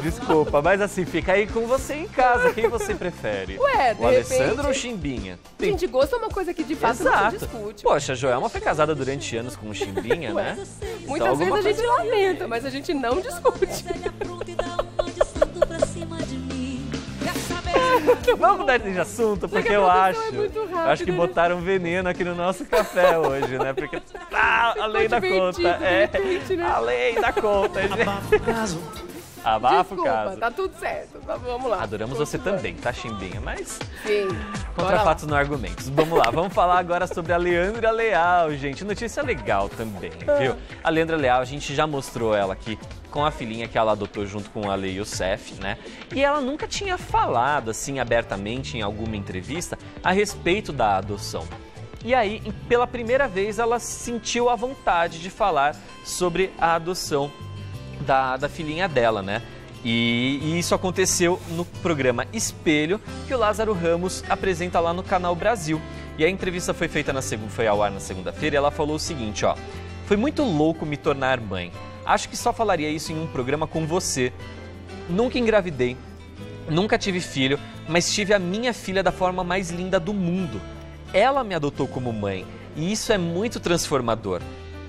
Speaker 2: Desculpa, mas assim, fica aí com você em casa. Quem você prefere?
Speaker 1: Ué,
Speaker 2: o Alessandro ou o Chimbinha?
Speaker 1: Gente, gosto é uma coisa que de fato não se discute.
Speaker 2: Poxa, a Joelma foi casada durante anos com o Chimbinha, né?
Speaker 1: Muitas vezes a gente lamenta, mas a gente não discute.
Speaker 2: Vamos mudar de assunto, porque eu acho que botaram veneno aqui no nosso café hoje, né? Porque tá além da conta. Além da conta, gente. Abafa o caso.
Speaker 1: Tá tudo certo. Vamos lá.
Speaker 2: Adoramos você também, tá, Chimbinha? Mas
Speaker 1: sim.
Speaker 2: Contra fatos não argumentos. Vamos lá, vamos falar agora sobre a Leandra Leal, gente. Notícia legal também, viu? A Leandra Leal, a gente já mostrou ela aqui com a filhinha que ela adotou junto com a Lei Youssef, né? E ela nunca tinha falado assim abertamente em alguma entrevista a respeito da adoção. E aí, pela primeira vez, ela sentiu a vontade de falar sobre a adoção da filhinha dela, né? E isso aconteceu no programa Espelho, que o Lázaro Ramos apresenta lá no Canal Brasil. E a entrevista foi feita foi ao ar na segunda-feira e ela falou o seguinte, ó: foi muito louco me tornar mãe. Acho que só falaria isso em um programa com você. Nunca engravidei, nunca tive filho, mas tive a minha filha da forma mais linda do mundo. Ela me adotou como mãe e isso é muito transformador,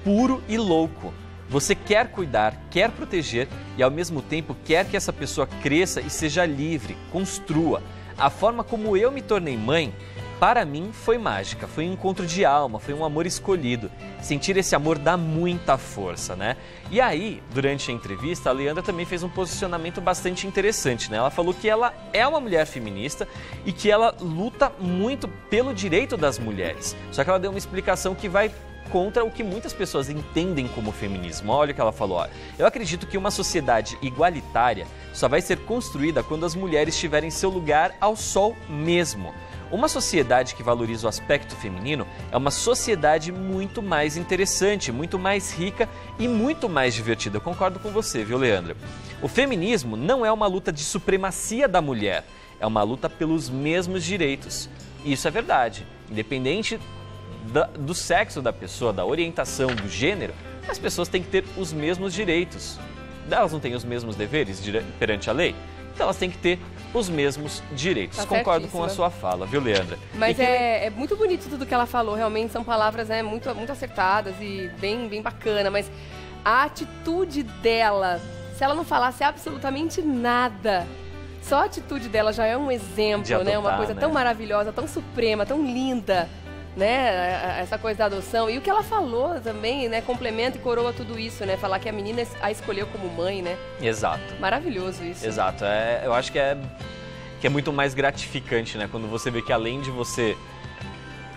Speaker 2: puro e louco. Você quer cuidar, quer proteger e ao mesmo tempo quer que essa pessoa cresça e seja livre, construa. A forma como eu me tornei mãe, para mim foi mágica, foi um encontro de alma, foi um amor escolhido. Sentir esse amor dá muita força, né? E aí, durante a entrevista, a Leandra também fez um posicionamento bastante interessante, né? Ela falou que ela é uma mulher feminista e que ela luta muito pelo direito das mulheres. Só que ela deu uma explicação que vai contra o que muitas pessoas entendem como feminismo. Olha o que ela falou. Ó. Eu acredito que uma sociedade igualitária só vai ser construída quando as mulheres tiverem seu lugar ao sol mesmo. Uma sociedade que valoriza o aspecto feminino é uma sociedade muito mais interessante, muito mais rica e muito mais divertida. Eu concordo com você, viu, Leandra? O feminismo não é uma luta de supremacia da mulher, é uma luta pelos mesmos direitos. E isso é verdade. Independente do sexo da pessoa, da orientação, do gênero, as pessoas têm que ter os mesmos direitos. Elas não têm os mesmos deveres perante a lei? Então elas têm que ter os mesmos direitos.
Speaker 1: Tá
Speaker 2: Concordo com a sua fala, viu, Leandra?
Speaker 1: Mas é muito bonito tudo que ela falou, realmente são palavras muito acertadas e bem bacana, mas a atitude dela, se ela não falasse absolutamente nada, só a atitude dela já é um exemplo,
Speaker 2: de adotar,
Speaker 1: né? Uma coisa tão maravilhosa, tão suprema, tão linda, né? Essa coisa da adoção. E o que ela falou também, né? Complementa e coroa tudo isso, né? Falar que a menina a escolheu como mãe, né?
Speaker 2: Exato.
Speaker 1: Maravilhoso isso.
Speaker 2: Exato. Eu acho que é muito mais gratificante, né? Quando você vê que além de você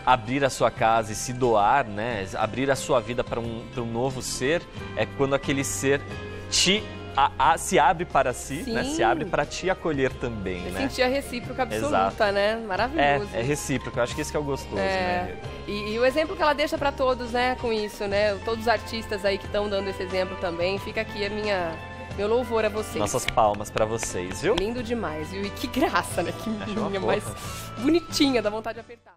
Speaker 2: abrir a sua casa e se doar, né? Abrir a sua vida para um novo ser, é quando aquele ser se abre para si, né? Se abre para te acolher também, né?
Speaker 1: Sentir a recíproca absoluta,
Speaker 2: exato,
Speaker 1: né? Maravilhoso.
Speaker 2: É recíproco, eu acho que isso que é o gostoso, né?
Speaker 1: E o exemplo que ela deixa para todos, né, com isso, né? Todos os artistas aí que estão dando esse exemplo também. Fica aqui meu louvor a vocês.
Speaker 2: Nossas palmas para vocês, viu?
Speaker 1: Lindo demais, viu? E que graça, né? Que menina mais bonitinha, dá vontade de apertar.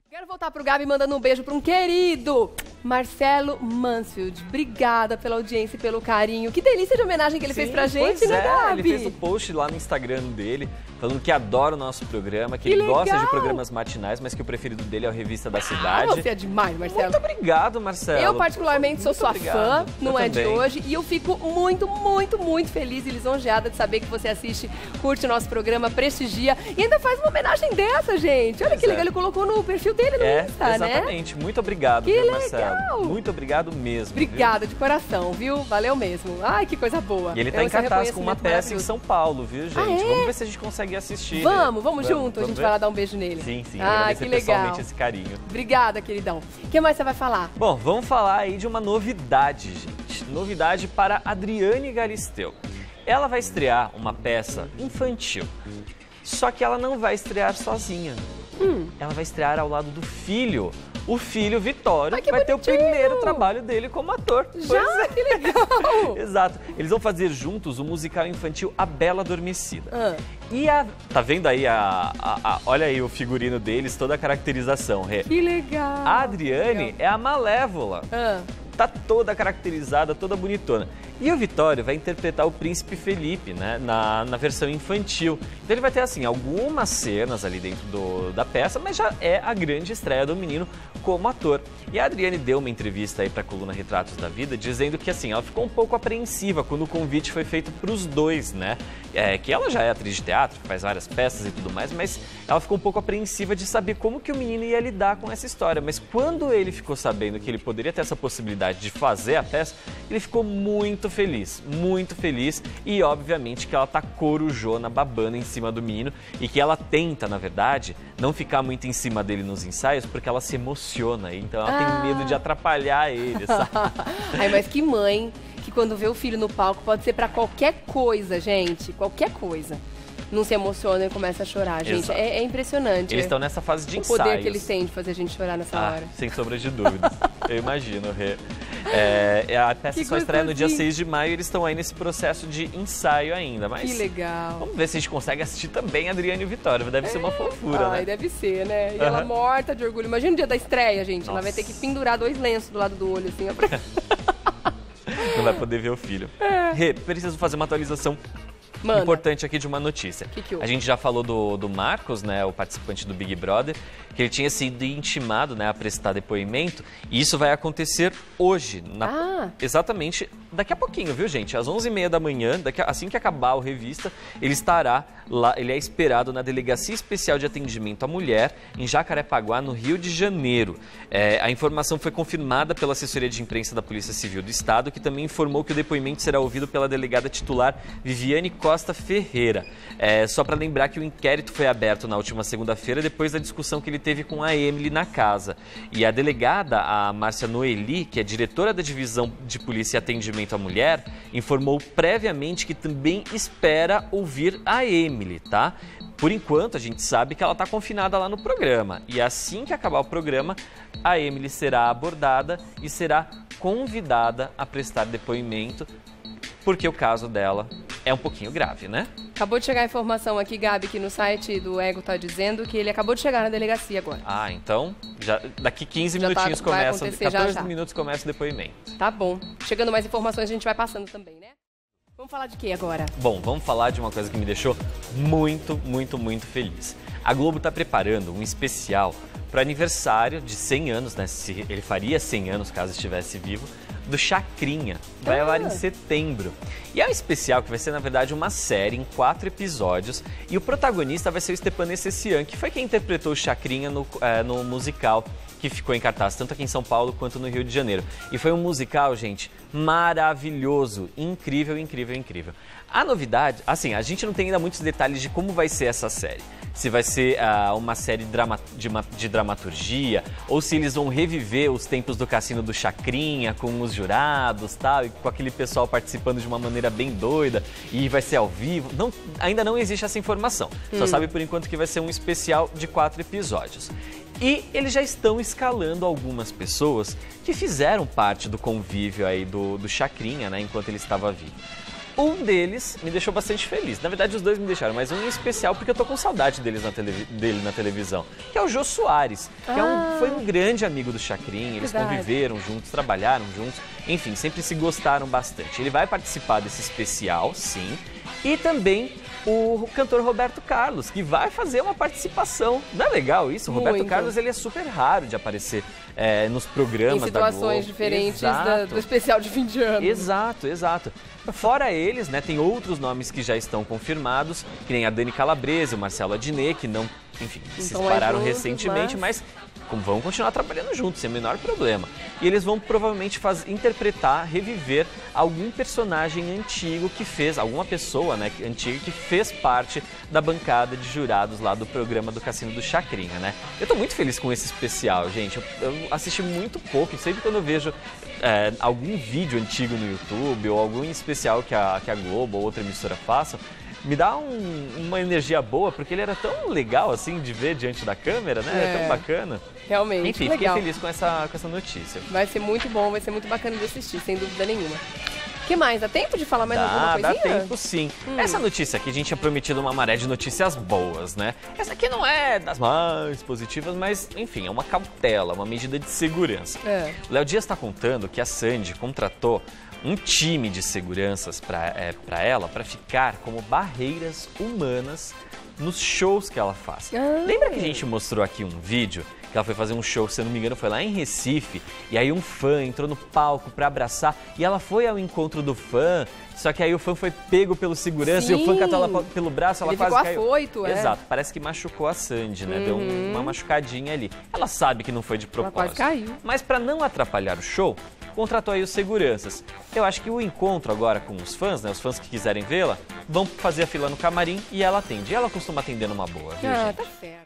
Speaker 1: Quero voltar pro Gabi mandando um beijo para um querido Marcelo Mansfield. Obrigada pela audiência e pelo carinho. Que delícia de homenagem que ele fez pra gente, né, Gabi?
Speaker 2: Ele fez um post lá no Instagram dele, falando que adora o nosso programa, que ele gosta de programas matinais, mas que o preferido dele é o Revista da Cidade.
Speaker 1: Você é demais, Marcelo.
Speaker 2: Muito obrigado, Marcelo.
Speaker 1: Eu, particularmente, sou sua fã, não é de hoje, e eu fico muito, muito, muito feliz e lisonjeada de saber que você assiste, curte o nosso programa, prestigia e ainda faz uma homenagem dessa, gente. Olha que legal, ele colocou no perfil dele no Insta,
Speaker 2: exatamente. Né? Muito obrigado, viu, Marcelo? Muito obrigada mesmo.
Speaker 1: Obrigada, de coração, viu? Valeu mesmo. Ai, que coisa boa.
Speaker 2: E ele tá em cartaz com uma peça em São Paulo, viu, gente? Vamos ver se a gente consegue assistir.
Speaker 1: Vamos junto, a gente vai lá dar um beijo nele.
Speaker 2: Sim,
Speaker 1: que legal.
Speaker 2: Pessoalmente esse carinho.
Speaker 1: Obrigada, queridão. O que mais você vai falar?
Speaker 2: Bom, vamos falar aí de uma novidade, gente. Novidade para Adriane Galisteu. Ela vai estrear uma peça infantil, só que ela não vai estrear sozinha. Ela vai estrear ao lado do filho. O filho, Vitório, vai ter o primeiro trabalho dele como ator.
Speaker 1: Já? Que legal!
Speaker 2: Exato. Eles vão fazer juntos o musical infantil A Bela Adormecida. E tá vendo aí olha aí o figurino deles, toda a caracterização.
Speaker 1: Que legal!
Speaker 2: A Adriane é a Malévola. Tá toda caracterizada, toda bonitona. E o Vitório vai interpretar o Príncipe Felipe, né, na versão infantil. Então ele vai ter, assim, algumas cenas ali dentro da peça, mas já é a grande estreia do menino como ator. E a Adriane deu uma entrevista aí para a coluna Retratos da Vida, dizendo que, assim, ela ficou um pouco apreensiva quando o convite foi feito para os dois, né? Que ela já é atriz de teatro, faz várias peças e tudo mais, mas ela ficou um pouco apreensiva de saber como que o menino ia lidar com essa história. Mas quando ele ficou sabendo que ele poderia ter essa possibilidade de fazer a peça, Ele ficou muito feliz e obviamente que ela tá corujona, babando em cima do menino e que ela tenta, na verdade, não ficar muito em cima dele nos ensaios porque ela se emociona, então ela tem medo de atrapalhar ele, sabe?
Speaker 1: Ai, mas que mãe que quando vê o filho no palco pode ser pra qualquer coisa, gente, qualquer coisa. Não se emociona e começa a chorar, gente. É impressionante.
Speaker 2: Eles estão nessa fase de
Speaker 1: ensaios. O poder que eles têm de fazer a gente chorar nessa hora.
Speaker 2: Sem sombra de dúvidas. Eu imagino, Rê. A peça só estreia no dia 6 de maio e eles estão aí nesse processo de ensaio ainda. Mas
Speaker 1: que legal.
Speaker 2: Vamos ver se a gente consegue assistir também a Adriane e Vitória. Deve ser uma fofura, né?
Speaker 1: Deve ser, né? E ela morta de orgulho. Imagina o dia da estreia, gente. Nossa. Ela vai ter que pendurar 2 lenços do lado do olho, assim.
Speaker 2: Não vai poder ver o filho. Rê, preciso fazer uma atualização importante aqui de uma notícia.
Speaker 1: Que
Speaker 2: a gente já falou do Marcos, né, o participante do Big Brother, que ele tinha sido intimado, né, a prestar depoimento, e isso vai acontecer hoje, exatamente daqui a pouquinho, viu, gente? Às 11h30 da manhã, assim que acabar o Revista, ele estará lá, ele é esperado na Delegacia Especial de Atendimento à Mulher, em Jacarepaguá, no Rio de Janeiro. A informação foi confirmada pela assessoria de imprensa da Polícia Civil do Estado, que também informou que o depoimento será ouvido pela delegada titular Viviane Costa Ferreira. Só para lembrar que o inquérito foi aberto na última segunda-feira, depois da discussão que ele teve com a Emily na casa. E a delegada, a Márcia Noeli, que é diretora da Divisão de Polícia e Atendimento à Mulher, informou previamente que também espera ouvir a Emily, tá? Por enquanto, a gente sabe que ela está confinada lá no programa. E assim que acabar o programa, a Emily será abordada e será convidada a prestar depoimento, porque o caso dela é um pouquinho grave, né?
Speaker 1: Acabou de chegar a informação aqui, Gabi, que no site do Ego tá dizendo que ele acabou de chegar na delegacia agora.
Speaker 2: Então, daqui 15 minutinhos começa, 14 minutos começa o depoimento.
Speaker 1: Tá bom. Chegando mais informações, a gente vai passando também, né? Vamos falar de quê agora?
Speaker 2: Bom, vamos falar de uma coisa que me deixou muito, muito, muito feliz. A Globo está preparando um especial para aniversário de 100 anos, né? Ele faria 100 anos caso estivesse vivo, do Chacrinha. Vai ao ar em setembro. E é um especial que vai ser, na verdade, uma série em 4 episódios. E o protagonista vai ser o Stepan Essessian, que foi quem interpretou o Chacrinha no musical que ficou em cartaz, tanto aqui em São Paulo quanto no Rio de Janeiro. E foi um musical, gente, maravilhoso, incrível, incrível, incrível. A novidade, assim, a gente não tem ainda muitos detalhes de como vai ser essa série. Se vai ser uma série de dramaturgia, ou se eles vão reviver os tempos do Cassino do Chacrinha com os jurados, tal, e com aquele pessoal participando de uma maneira bem doida, e vai ser ao vivo. Ainda não existe essa informação. Só sabe por enquanto que vai ser um especial de 4 episódios. E eles já estão escalando algumas pessoas que fizeram parte do convívio aí do Chacrinha, né, enquanto ele estava vivo. Um deles me deixou bastante feliz. Na verdade, os dois me deixaram, mas um em especial porque eu tô com saudade dele na televisão, que é o Jô Soares, que foi um grande amigo do Chacrinha. Eles conviveram juntos, trabalharam juntos, enfim, sempre se gostaram bastante. Ele vai participar desse especial, sim, e também o cantor Roberto Carlos, que vai fazer uma participação. Não é legal isso? O Roberto Carlos, ele é super raro de aparecer nos programas da Globo. Em
Speaker 1: situações diferentes do especial de fim de ano.
Speaker 2: Exato, exato. Fora eles, né, tem outros nomes que já estão confirmados, que nem a Dani Calabresa, o Marcelo Adnet, que não, enfim, se separaram recentemente, mas vão continuar trabalhando juntos, sem o menor problema. E eles vão provavelmente interpretar, reviver algum personagem antigo que fez, alguma pessoa, né, antiga que fez parte da bancada de jurados lá do programa do Cassino do Chacrinha, né? Eu tô muito feliz com esse especial, gente. Eu assisti muito pouco, sempre quando eu vejo algum vídeo antigo no YouTube ou algum especial que a Globo ou outra emissora façam, me dá uma energia boa, porque ele era tão legal assim de ver diante da câmera, né? É tão bacana.
Speaker 1: Realmente,
Speaker 2: enfim,
Speaker 1: legal.
Speaker 2: Fiquei feliz com essa notícia.
Speaker 1: Vai ser muito bom, vai ser muito bacana de assistir, sem dúvida nenhuma. O que mais? Dá tempo de falar mais alguma coisinha?
Speaker 2: Dá tempo sim. Essa notícia aqui, a gente tinha prometido uma maré de notícias boas, né? Essa aqui não é das mais positivas, mas, enfim, é uma cautela, uma medida de segurança. O Léo Dias está contando que a Sandy contratou um time de seguranças para ela, para ficar como barreiras humanas nos shows que ela faz. Lembra que a gente mostrou aqui um vídeo que ela foi fazer um show, se eu não me engano, foi lá em Recife, e aí um fã entrou no palco para abraçar, e ela foi ao encontro do fã, só que aí o fã foi pego pelo segurança, e o fã catou ela pelo braço, ela quase caiu.
Speaker 1: Afoito,
Speaker 2: Exato, parece que machucou a Sandy, né? Deu uma machucadinha ali. Ela sabe que não foi de propósito.
Speaker 1: Ela quase caiu.
Speaker 2: Mas para não atrapalhar o show, contratou aí os seguranças. Eu acho que o encontro agora com os fãs, né, os fãs que quiserem vê-la, vão fazer a fila no camarim e ela atende. E ela costuma atender numa boa, viu, gente?
Speaker 1: Tá certo.